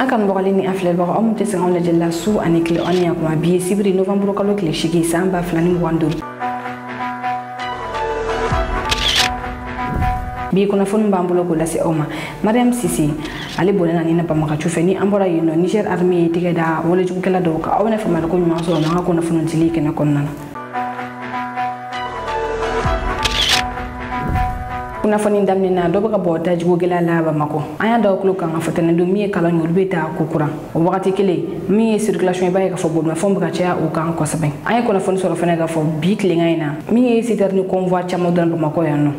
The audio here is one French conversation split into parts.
kan bɔgɔli ni afilɛ bɔgɔ amu tɛ sɛgɛn lajɛ la su ani kile ɔni ya kuma bi sibiri novembre kalo kile 8 san 2025 bi kunnafoni b'an bolo k'o lase aw ma. Mariam Sise ale bolena ni na Bamakacu fɛ ni an bɔra yen nɔ Niger armée ye tɛgɛ da walejugukɛla dɔw kan. Aw bɛna faamuyali ko ɲuman sɔrɔ n'an ka kunnafoni dili kɛnɛ kɔnɔna na. Kunnafoni daminɛna dɔ bɛ ka bɔ dajugukɛla la Bamako. An y'a da aw tulo kan ka fɔ tɛnɛndon min ye kalan ye olu bɛ taa kokura. O wagati kelen min ye circulation b'a ye ka fɔ bolimafɛnw bɛ ka caya o kan kosɛbɛ. An ye kunnafoni sɔrɔ fɛnɛ ka fɔ bi tilengan in na min ye citerne ni convoi caman dɔrɔn Bamako yan nɔ.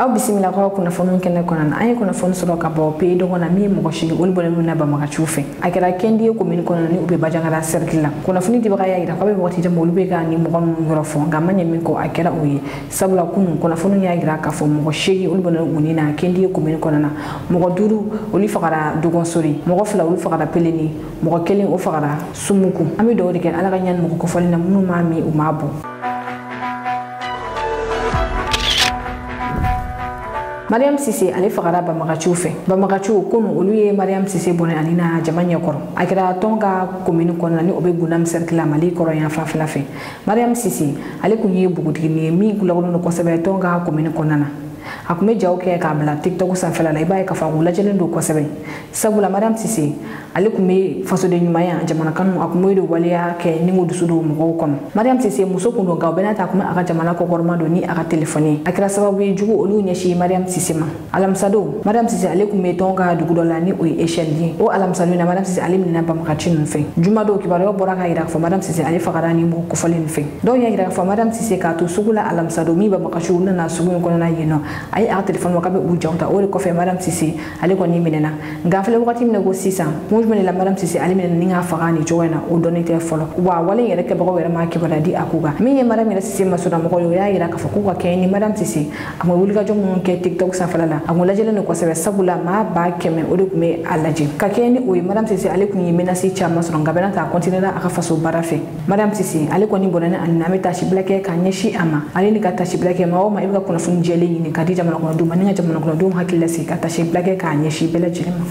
Aw bisimila ko kunnafoni kɛnɛ kɔnɔ na an ye kunnafoni sɔrɔ ka bɔ pays dɔgɔ na min ye mɔgɔ 8 olu bɔlen na Bamakacu fɛ. A kɛra Kendi ye commune kɔnɔ ni u bɛ Bajangara cercle la. Kunnafoni dibaga y'a jira k'a bɛ wagati jan olu bɛ ka ni mɔgɔ ninnu yɔrɔ fɔ nka ma ɲɛ min kɔ a kɛra o ye. Sabula kunun kunnafoni y'a jira k'a fɔ mɔgɔ 8 olu bɔlen u ni na Kendi ye commune kɔnɔ na. Mɔgɔ 5 olu fagara Dogonsori, mɔgɔ 2 olu fagara Peleni, mɔgɔ 1 o fagara Sumuku. An bɛ dugawu de kɛ Ala ka ɲani mɔgɔ kofɔlen na minnu m'a min u m'a bɔ. Mariam Sise ale fagara Bamakacu fɛ. Bamakacu kunu olu ye Mariam Sise bɔnɛ ani na jama ɲɛkɔrɔ. A kɛra Tonga commune kɔnɔna ni o bɛ Gunam cercle la Mali kɔrɔ yan fanfɛla fɛ. Mariam Sise ale kun ye bugutigini ye min gulagulon don kosɛbɛ Tonga commune kɔnɔna na. A kun bɛ jaw kɛ k'a bila TikTok sanfɛla la i b'a ye k'a fɔ a kun lajɛlen don kosɛbɛ. Sabula Mariam Sise ale kun bɛ fasoden ɲumanya jamana kanu a kun b'o de waleya kɛ ni ko dusu don mɔgɔw kɔnɔ. Mariam Sise muso kun don nka o bɛna ta a kun bɛ a ka jamana kɔkɔrɔma don ni a ka telefɔni ye. A kɛra sababu ye jugu olu ɲɛsin Mariam Sise ma. Alamisa don Mariam Sise ale kun bɛ Tonga dugu dɔ la ni o ye échelle ye. O alamisa don na Mariam Sise ale minɛna Bamakaci ninnu fɛ. Juma don kibaruya bɔra k'a jira k'a fɔ Mariam Sise ale fagara ni mɔgɔ kofɔlen fɛ. Dɔw y'a jira k'a fɔ Mariam Sise k'a to sugu la alamisa don min Bamakaci u nana sugu in kɔnɔna yen nɔ. A ye a ka telefɔni k'a bɛ u jaw ta o de kɔfɛ Mariam Sise ale kɔni minɛna. Nka filɛ wagati min na ko sisan kun jumɛn de la Mariam Sise ale minɛna ni k'a faga ni cogo in na o dɔnni tɛ fɔlɔ. Wa wale yɛrɛ kɛbagaw yɛrɛ ma kibaruya di a ko kan. Min ye Mariam yɛrɛ Sise masɔnnamɔgɔ ye o y'a jira k'a fɔ k'u ka kɛɲɛ ni Mariam Sise a kun bɛ wulikajɔ minnu kɛ TikTok sanfɛla la a kun lajɛlen don kosɛbɛ sabula maa 100 o de kun bɛ a lajɛ. Ka kɛɲɛ ni o ye Mariam Sise ale kun ye menace caman sɔrɔ nka bɛna ta a continuera a ka faso baara fɛ. Mariam Sise ale kɔni bɔnɛ ani na bɛ tasibila kɛ k'a ɲɛsin a ma. Ale ni ka tasibila kɛ maa o maa i bɛ ka kunnafoni jɛlen ɲini ka di jamana kɔnɔdenw ma ni ka jamana kɔnɔdenw hakili lasigi ka tasibila kɛ k'a ɲɛsin bɛɛ lajɛlen ma.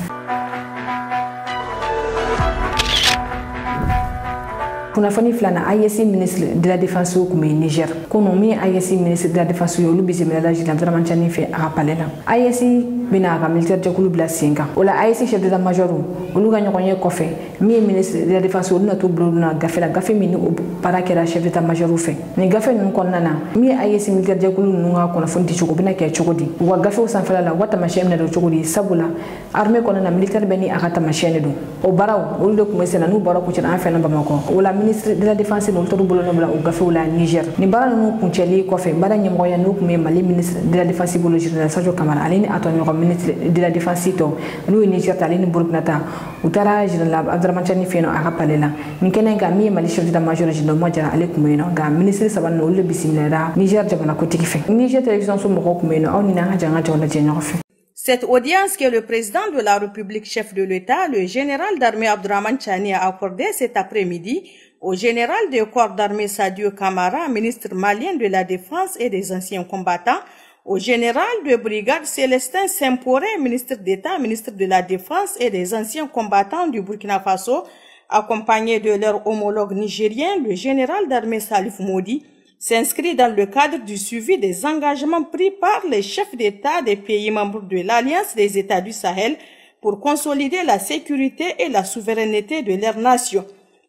Kunnafoni filanan AES ministre de la défense kun bɛ Niger. Kunu min ye AES ministre de la défense ye olu bisimilala Jilan Dramane Tchani fɛ a ka palais la. AES bɛna a ka militaire jɛkulu bila sen kan. O la AES chef d'état-major olu ka ɲɔgɔnye kɔfɛ min ye ministre de la défense olu na to bila olu na gafe la gafe min ni o baara kɛra chef d'état-major fɛ. Nin gafe ninnu kɔnɔna na min ye AES militaire jɛkulu ninnu ka kunnafoni di cogo bɛna kɛ cogo di. U ka gafew sanfɛla la u ka taamasiyɛn bɛna don cogo di sabula armée kɔnɔna na militaire bɛ ni a ka taamasiyɛn de don. O baaraw olu de kun bɛ sen na n'u baara kuncɛla an fɛ na Bamakɔ. O la ministre de la défense n'olu tɔgɔ bolo bila u gafew la Niger. Nin baara ninnu kuncɛli kɔfɛ baara ɲɛmɔgɔya n'o kun bɛ Mali ministre de la défense bolo général Sadio Kamara ale ni a tɔɲɔgɔn ministre de la défense tɔ n'o ye Niger ta ale ni Burkina ta u taara général Dramane Tchani fɛ yen nɔ a ka palais la. Nin kɛnɛ kan min ye Mali chef d'état-major général Majara ale kun bɛ yen nɔ nka ministre saba ninnu olu de bisimilayara Niger jamanakotigi fɛ. Niger télévision so mɔgɔw kun bɛ yen nɔ aw ni n'an ka jan ka jaw lajɛ ɲɔgɔn fɛ. Cette audience que le président de la République, chef de l'État, le général d'armée Abdourahmane Tchani a accordée cet après-midi au général des corps d'armée Sadio Kamara, ministre malien de la Défense et des anciens combattants, au général de brigade Célestin Semporé, ministre d'État, ministre de la Défense et des anciens combattants du Burkina Faso, accompagnés de leur homologue nigérien, le général d'armée Salif Modi, s'inscrit dans le cadre du suivi des engagements pris par les chefs d'État des pays membres de l'Alliance des États du Sahel pour consolider la sécurité et la souveraineté de leur nation.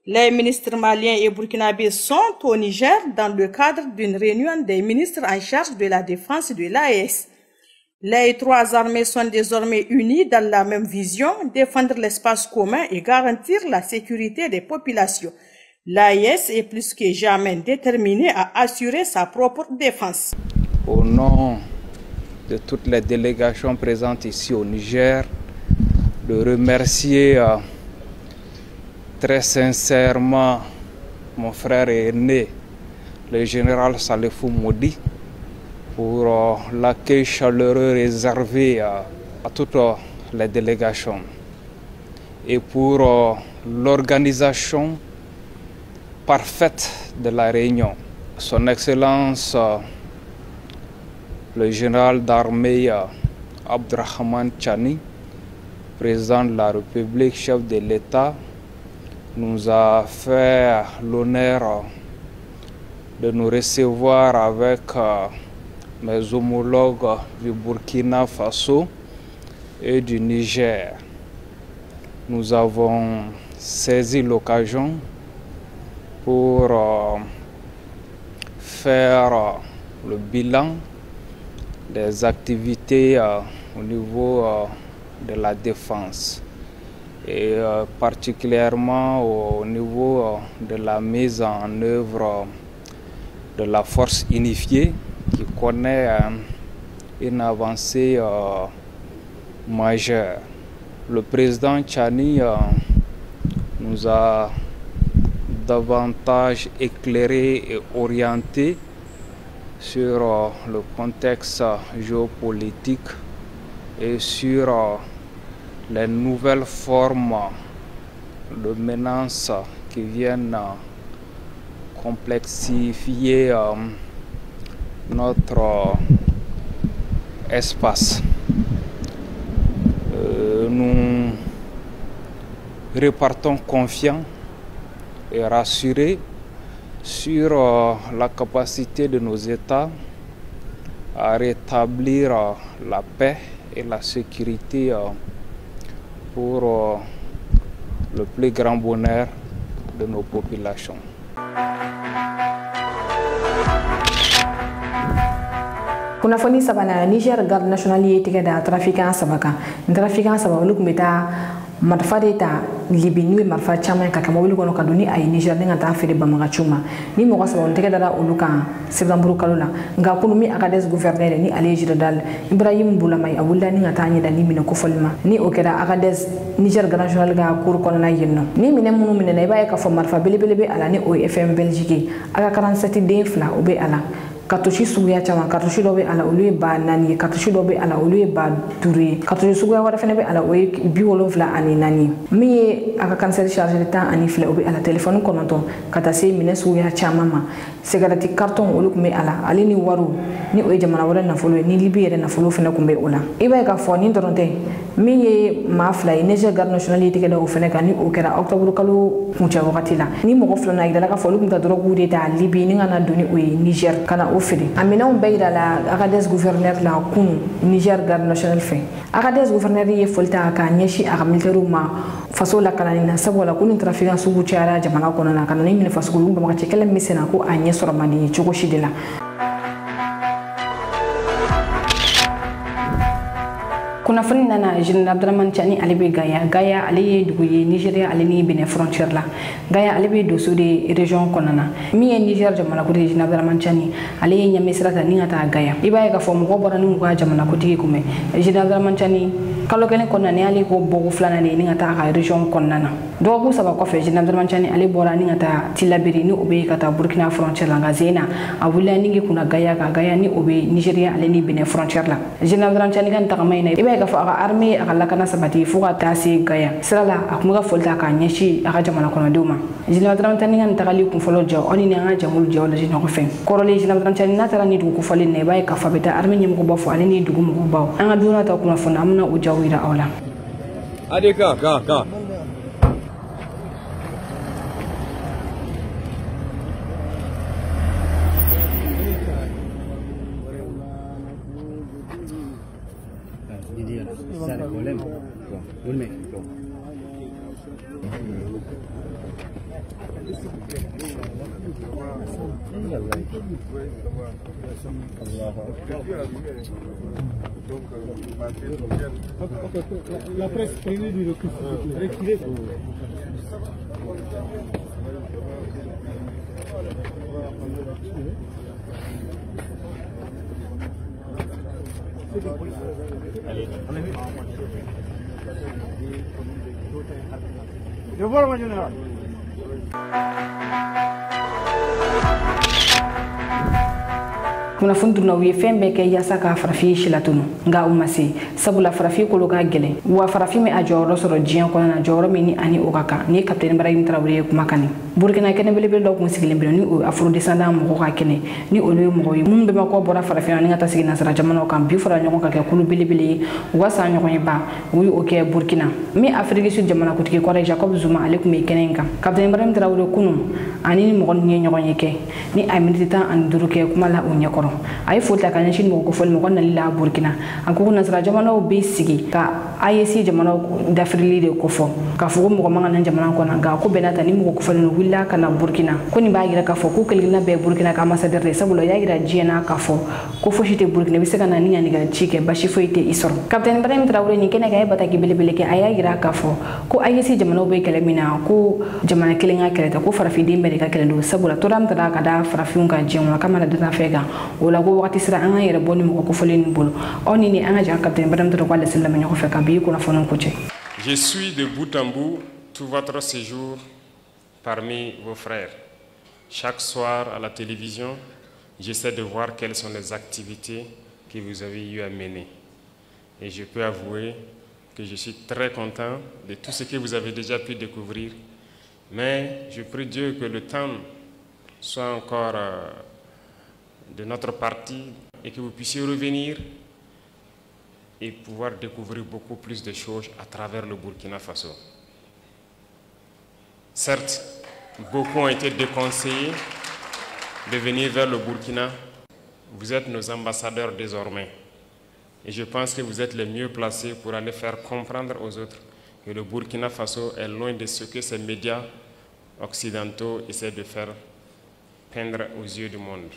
Les ministres maliens et burkinabés sont au Niger dans le cadre d'une réunion des ministres en charge de la défense de l'AES. Les trois armées sont désormais unies dans la même vision, défendre l'espace commun et garantir la sécurité des populations. L'AES est plus que jamais déterminée à assurer sa propre défense. Au nom de toutes les délégations présentes ici au Niger, de remercier très sincèrement mon frère aîné, le général Salifou Modi, pour l'accueil chaleureux réservé à toutes les délégations et pour l'organisation parfaite de la réunion. Son Excellence, le général d'armée Abdrahman Chani, président de la République, chef de l'État, nous a fait l'honneur de nous recevoir avec mes homologues du Burkina Faso et du Niger. Nous avons saisi l'occasion pour faire le bilan des activités au niveau de la défense et particulièrement au niveau de la mise en œuvre de la force unifiée qui connaît une avancée majeure. Le président Chani nous a davantage éclairé et orienté sur le contexte géopolitique et sur les nouvelles formes de menaces qui viennent complexifier notre espace. Nous repartons confiants et rassurés sur la capacité de nos États à rétablir la paix et la sécurité pour le plus grand bonheur de nos populations. Kunafoni sabana Niger Garde nationale ye tigɛ da trafiquant saba kan trafiquant saba olu kun bɛ taa marifa de ta Libi n'u ye marifa caman ka kɛ mobili kɔnɔ ka don ni a ye Niger ni ka taa feere Bamagaciw ma ni mɔgɔ saba olu tɛgɛ dara olu kan septembre kalo la nka kunu min Agadez gouverneur ni ale général Ibrahim Boulamayi a wulila ni ka taa ɲɛda ni minɛ kofɔli ma ni o kɛra Agadez Niger Garde nationale ka cour kɔnɔna yen nɔ ni minɛ minnu minɛna i b'a ye k'a fɔ marifa belebele bɛ a la ni o ye FM Belgique a ka 47 den fila o bɛ a la Cartouche suguya caman cartouche dɔ bɛ a la olu ye ba 4 ye cartouche dɔ bɛ a la olu ye ba 5 ye cartouche suguya wɛrɛ fɛnɛ bɛ a la o ye 74 min ye a ka cancer chargé de temps ani filɛ o bɛ a la téléphone 9 ka taa se minɛ suguya caman ma cigarette carton olu kun bɛ a la ale ni wariw ni o ye jamana wɛrɛ nafolo ye ni Libi yɛrɛ nafolo fɛnɛ kun bɛ o la i b'a ye k'a fɔ ni dɔrɔn tɛ min ye maa fila ye Niger Garde nationale ye tigɛ da o fɛnɛ kan ni o kɛra octobre kalo kuncɛ wagati la ni mɔgɔ filanan yirala k'a fɔ olu kun taa drogue de ta Libi ni ka na don ni o ye Niger ka na o feere a minɛnw bɛɛ yira la Agadez gouverneur la kunu Niger Garde nationale fɛ Agadez gouverneur ye foli ta k'a ɲɛsin a ka militaires ma faso lakanani na sabula ko ni trafiquant sugu cayara jamana kɔnɔna ka na ni minɛ faso olu Bamagaci kɛlɛ min senna ko a ɲɛ sɔrɔ man di cogo si de la Kunafoni nana Général Abdrahman Chani ale bɛ Gaya ale ye dugu ye Nigeria ale ni Benin frontière la Gaya ale bɛ doso de région kɔnɔna min ye Niger jamanakotigi Général Abdrahman Chani ale ye ɲɛmɛ sira ta ni ka taa Gaya i b'a ye k'a fɔ mɔgɔ bɔra ni ka jamanakotigi kunbɛn Général Abdrahman Chani kalo kelen kɔnɔna ni ale ko bɔko filanan de ni ka taa a ka région kɔnɔna na dɔgɔkun saba kɔfɛ Général Abdrahman Chani ale bɔra ni ka taa Tilaberi ni o bɛ ka taa Burkina frontière la nka Zena a wulila ni ki kunna Gaya ka Gaya ni o bɛ Nigeria ale ni Benin frontière la Général Abdrahman Chani ka tagama in na i b'a ye k'a fɔ a ka armée a ka lakana sabati fo ka taa se Gaya sira la a kun bɛ ka foli ta k'a ɲɛsin a ka jamana kɔnɔdenw ma Général Abdrahman Chani ka tagali kunfɔlɔ jɔ aw ni an ka jɛkulu jɛ o lajɛ ɲɔgɔn fɛ kɔrɔlen Général Abdrahman Chani n'a taara ni dugu kofɔlen na i b'a ye k'a fɔ a bɛ taa armée ɲɛmɔgɔba fɔ ale ni dugu mɔgɔbaw an ka dunan ta kunnafoni an bɛna o jaw yira aw la Allez, ga. La presse prenez du recul. Reculez. Je vois le général. kuna funduna wi fembe ke yasa ka farafi shilatunu nga umasi sabula farafi ko loga gele wa farafi me ajoro soro jian ko na joro mi ni ani okaka ni capitaine Ibrahim Traoré kuma kani burkina kene bele bele do ko sigile bele ni afro descendant mo ko kene ni olu mo yi mum be mako bora farafi ni ngata sigina sara jamano kam bi fara nyoko ka ke kulu bele bele wasa nyoko ba wi oke burkina mi afrique sud jamana ko tike ko Jacob Zuma alaikum e kene ngam capitaine Ibrahim Traoré kunu ani mo gon ni nyoko nyeke ni aminita an duruke kuma la o nyakoro ay fota kan shin mo ko fol mo kon la burkina an ko na sara jamano be sigi ka ayesi jamano d'Afrique de ko fo ka fo mo ko mangana jamana ko na ga ko benata ni mo ko fol no willa kana burkina ko ni ba gira ka fo ko kelina be burkina ka ambassadeur de sabulo ya gira jiena ka fo ko fo shite burkina be sega na ni ni ga chike ba shi foite isor capitaine Ibrahim Traoré ni kene ga bata ki bele bele ke aya gira ka fo ko ayesi jamano be kelemina ko jamana kelenga keleta ko farafi dimbe ka kelendo sabula to dam tada ka da farafi ka jiena kama na dana fega wala go wakati sira anga yere boni mo ko foleni bolo oni ni anga ja capitaine Ibrahim Traoré sella ma ñoko feka bi ko na fonon ko ci. Je suis de bout en bout tout votre séjour parmi vos frères. Chaque soir à la télévision, j'essaie de voir quelles sont les activités que vous avez eu à mener. Et je peux avouer que je suis très content de tout ce que vous avez déjà pu découvrir. Mais je prie Dieu que le temps soit encore de notre partie et que vous puissiez revenir et pouvoir découvrir beaucoup plus de choses à travers le Burkina Faso. Certes, beaucoup ont été déconseillés de venir vers le Burkina. Vous êtes nos ambassadeurs désormais. Et je pense que vous êtes les mieux placés pour aller faire comprendre aux autres que le Burkina Faso est loin de ce que ces médias occidentaux essaient de faire peindre aux yeux du monde.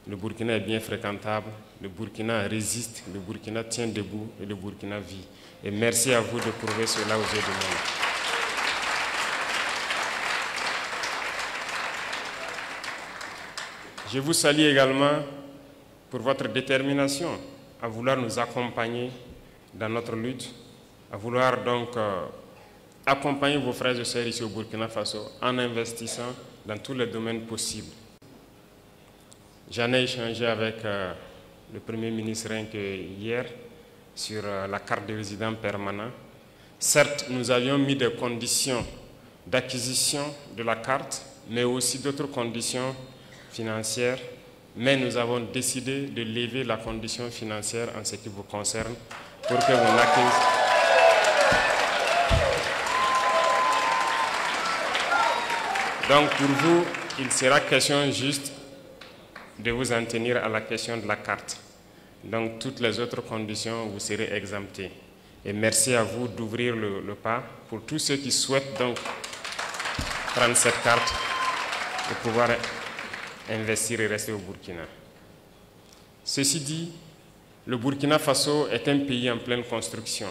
Le Burkina est bien fréquentable, le Burkina résiste, le Burkina tient debout et le Burkina vit. Et merci à vous de prouver cela aux yeux du monde. Je vous salue également pour votre détermination à vouloir nous accompagner dans notre lutte, à vouloir donc accompagner vos frères et sœurs ici au Burkina Faso en investissant dans tous les domaines possibles. J'en ai échangé avec le Premier ministre hier sur la carte de résident permanent. Certes, nous avions mis des conditions d'acquisition de la carte, mais aussi d'autres conditions financières. Mais nous avons décidé de lever la condition financière en ce qui vous concerne pour que vous n'acquisiez. Donc pour vous, il sera question juste de vous en tenir à la question de la carte. Donc toutes les autres conditions, vous serez exemptés. Et merci à vous d'ouvrir le pas pour tous ceux qui souhaitent donc prendre cette carte et pouvoir investir et rester au Burkina. Ceci dit, le Burkina Faso est un pays en pleine construction.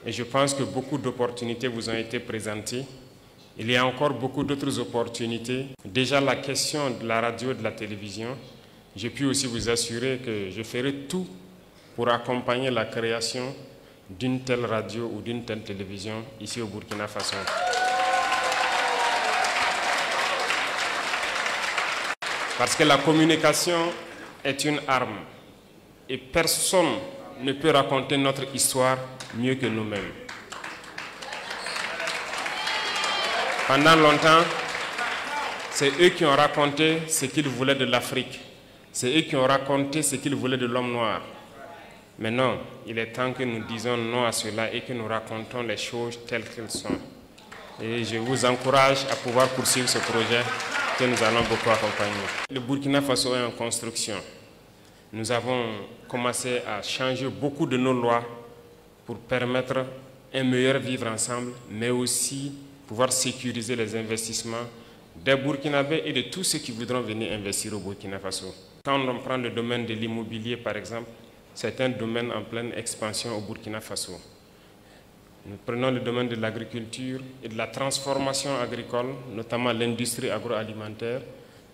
Et je pense que beaucoup d'opportunités vous ont été présentées. Il y a encore beaucoup d'autres opportunités. Déjà la question de la radio et de la télévision, je puis aussi vous assurer que je ferai tout pour accompagner la création d'une telle radio ou d'une telle télévision ici au Burkina Faso. Parce que la communication est une arme et personne ne peut raconter notre histoire mieux que nous-mêmes. Pendant longtemps, c'est eux qui ont raconté ce qu'ils voulaient de l'Afrique. C'est eux qui ont raconté ce qu'ils voulaient de l'homme noir. Mais non, il est temps que nous disions non à cela et que nous racontons les choses telles qu'elles sont. Et je vous encourage à pouvoir poursuivre ce projet que nous allons beaucoup accompagner. Le Burkina Faso est en construction. Nous avons commencé à changer beaucoup de nos lois pour permettre un meilleur vivre ensemble, mais aussi pouvoir sécuriser les investissements des Burkinabés et de tous ceux qui voudront venir investir au Burkina Faso. Quand on prend le domaine de l'immobilier, par exemple, c'est un domaine en pleine expansion au Burkina Faso. Nous prenons le domaine de l'agriculture et de la transformation agricole, notamment l'industrie agroalimentaire,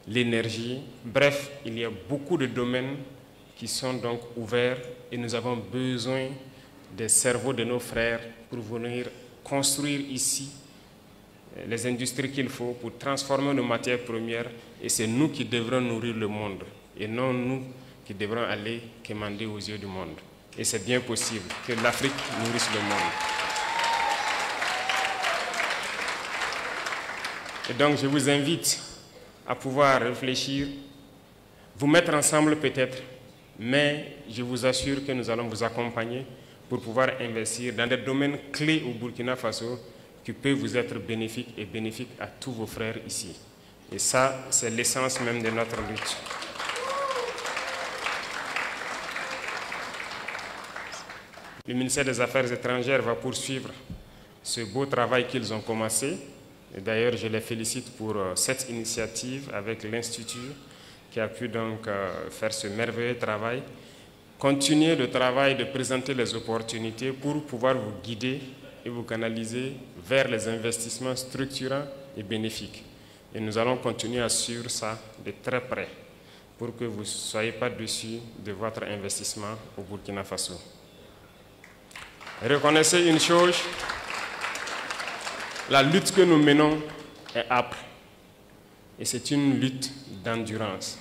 l'énergie. Bref, il y a beaucoup de domaines qui sont donc ouverts et nous avons besoin des cerveaux de nos frères pour venir construire ici les industries qu'il faut pour transformer nos matières premières et c'est nous qui devrons nourrir le monde. et non nous qui devrons aller quémander aux yeux du monde. Et c'est bien possible que l'Afrique nourrisse le monde. Et donc je vous invite à pouvoir réfléchir, vous mettre ensemble peut-être, mais je vous assure que nous allons vous accompagner pour pouvoir investir dans des domaines clés au Burkina Faso qui peuvent vous être bénéfiques et bénéfiques à tous vos frères ici. Et ça, c'est l'essence même de notre lutte. Le ministère des Affaires étrangères va poursuivre ce beau travail qu'ils ont commencé. Et d'ailleurs, je les félicite pour cette initiative avec l'Institut qui a pu donc faire ce merveilleux travail. Continuez le travail de présenter les opportunités pour pouvoir vous guider et vous canaliser vers les investissements structurants et bénéfiques. Et nous allons continuer à suivre ça de très près pour que vous ne soyez pas déçus de votre investissement au Burkina Faso. Reconnaissez une chose, la lutte que nous menons est âpre et c'est une lutte d'endurance.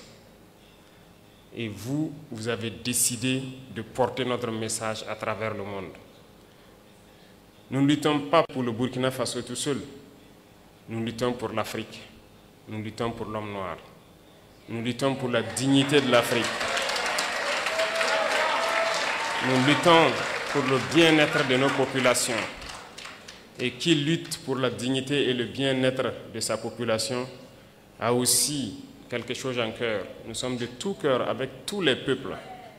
Et vous, vous avez décidé de porter notre message à travers le monde. Nous ne luttons pas pour le Burkina Faso tout seul. Nous luttons pour l'Afrique. Nous luttons pour l'homme noir. Nous luttons pour la dignité de l'Afrique. Nous luttons pour le bien-être de nos populations. Et qui lutte pour la dignité et le bien-être de sa population a aussi quelque chose en cœur. Nous sommes de tout cœur avec tous les peuples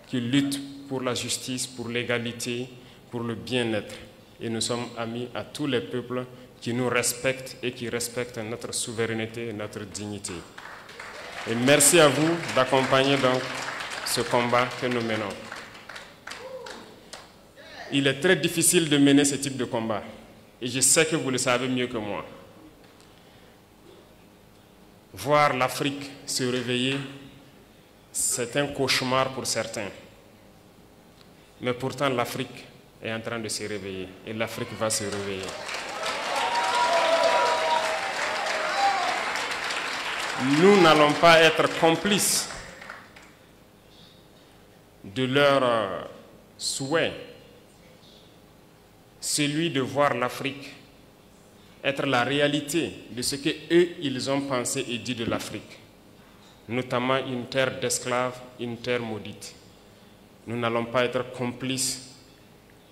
qui luttent pour la justice, pour l'égalité, pour le bien-être. Et nous sommes amis à tous les peuples qui nous respectent et qui respectent notre souveraineté et notre dignité. Et merci à vous d'accompagner donc ce combat que nous menons. Il est très difficile de mener ce type de combat. Et je sais que vous le savez mieux que moi. Voir l'Afrique se réveiller, c'est un cauchemar pour certains. Mais pourtant, l'Afrique est en train de se réveiller. Et l'Afrique va se réveiller. Nous n'allons pas être complices de leur souhait, celui de voir l'Afrique être la réalité de ce qu'eux, ils ont pensé et dit de l'Afrique, notamment une terre d'esclaves, une terre maudite. Nous n'allons pas être complices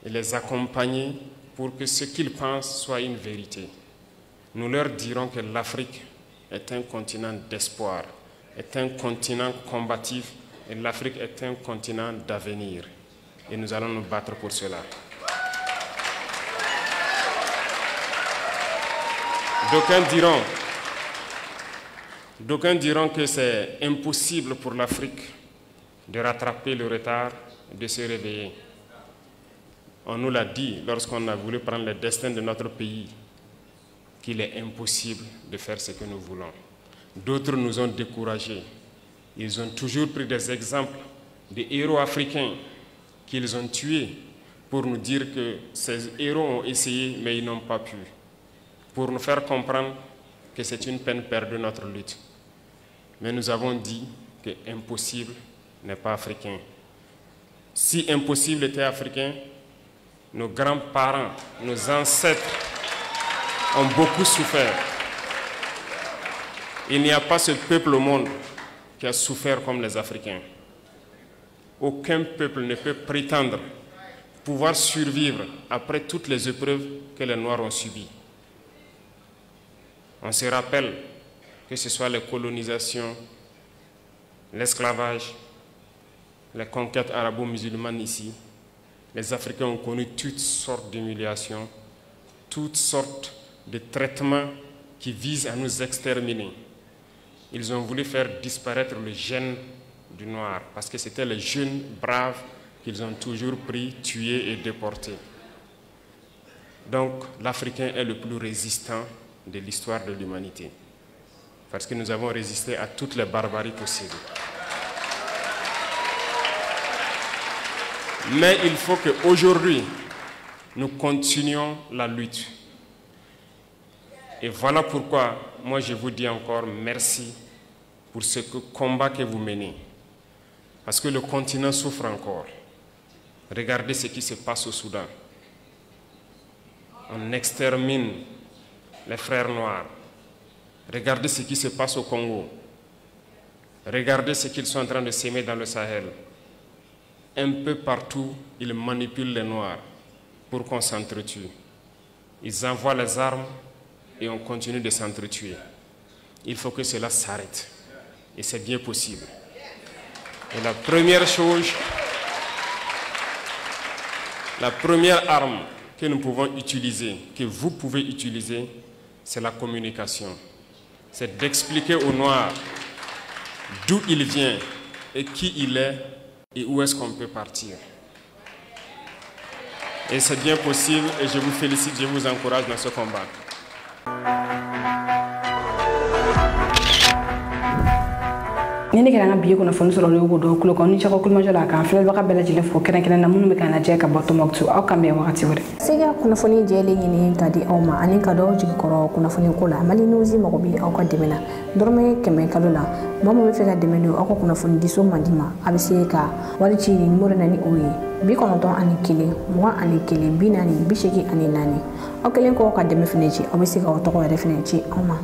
et les accompagner pour que ce qu'ils pensent soit une vérité. Nous leur dirons que l'Afrique est un continent d'espoir, est un continent combatif et l'Afrique est un continent d'avenir. Et nous allons nous battre pour cela. D'aucuns diront que c'est impossible pour l'Afrique de rattraper le retard, de se réveiller. On nous l'a dit lorsqu'on a voulu prendre le destin de notre pays, qu'il est impossible de faire ce que nous voulons. D'autres nous ont découragés. Ils ont toujours pris des exemples de héros africains qu'ils ont tués pour nous dire que ces héros ont essayé mais ils n'ont pas pu. Pour nous faire comprendre que c'est une peine perdue notre lutte. Mais nous avons dit que impossible n'est pas africain. Si impossible était africain, nos grands-parents, nos ancêtres ont beaucoup souffert. Il n'y a pas ce peuple au monde qui a souffert comme les Africains. Aucun peuple ne peut prétendre pouvoir survivre après toutes les épreuves que les Noirs ont subies. On se rappelle que ce soit les colonisations, l'esclavage, les conquêtes arabo-musulmanes ici, les Africains ont connu toutes sortes d'humiliations, toutes sortes de traitements qui visent à nous exterminer. Ils ont voulu faire disparaître le gène du noir parce que c'était les jeunes braves qu'ils ont toujours pris, tués et déportés. Donc l'Africain est le plus résistant de l'histoire de l'humanité parce que nous avons résisté à toutes les barbaries possibles. Mais il faut qu'aujourd'hui, nous continuions la lutte. Et voilà pourquoi, moi je vous dis encore merci pour ce combat que vous menez. Parce que le continent souffre encore. Regardez ce qui se passe au Soudan. On extermine les frères noirs. Regardez ce qui se passe au Congo. Regardez ce qu'ils sont en train de s'aimer dans le Sahel. Un peu partout, ils manipulent les noirs pour qu'on s'entretue. Ils envoient les armes et on continue de s'entretuer. Il faut que cela s'arrête. Et c'est bien possible. Et la première chose, la première arme que nous pouvons utiliser, que vous pouvez utiliser, c'est la communication. C'est d'expliquer aux Noirs d'où il vient et qui il est et où est-ce qu'on peut partir. Et c'est bien possible et je vous félicite, je vous encourage dans ce combat. Nini kera nga biye kuna fonu soro logo do kulo koni chako kulma jola kan fele baka bela jile fo kena kena na munu me kana je ka boto moktu au kambe wakati wore sega kuna foni jele nyini kadi oma ani kado jigi koro kuna foni kula mali nuzi makobi au ka demena dorme keme kalula mama me fega demeno au kuna foni diso mandima abise ka wali chi ni mure nani oyi bi kono ton ani kile mo ani kile binani bisheki ani nani au kelen ko ka deme finechi abise ka otoko re finechi oma